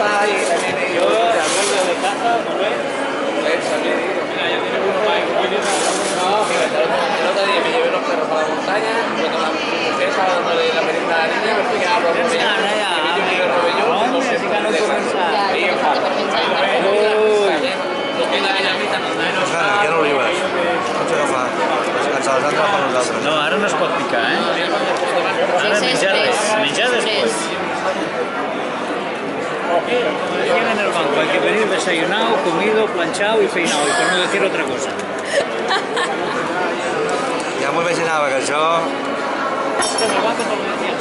caza y también he ido Yo recuerdo de caza, ¿no ves? también he ido. Mira, yo tengo uno para No, fíjate, el otro día me llevé los perros para la montaña, cuando la mujer estaba dándole la merienda a la niña, me fui a los rovellón, que vi que lo rovelló, no sé si ganó con esa. Y lo que la dinamita no Ja no arribes. Pots agafar. Ens les han agafat nosaltres. No, ara no es pot picar, eh? Ara menjar res, menjar després. Como decían en el banco, hay que venir desayunado, comido, planchado y peinado, y por no decir otra cosa. Ja m'ho imaginava, que això... En el banco te lo decían.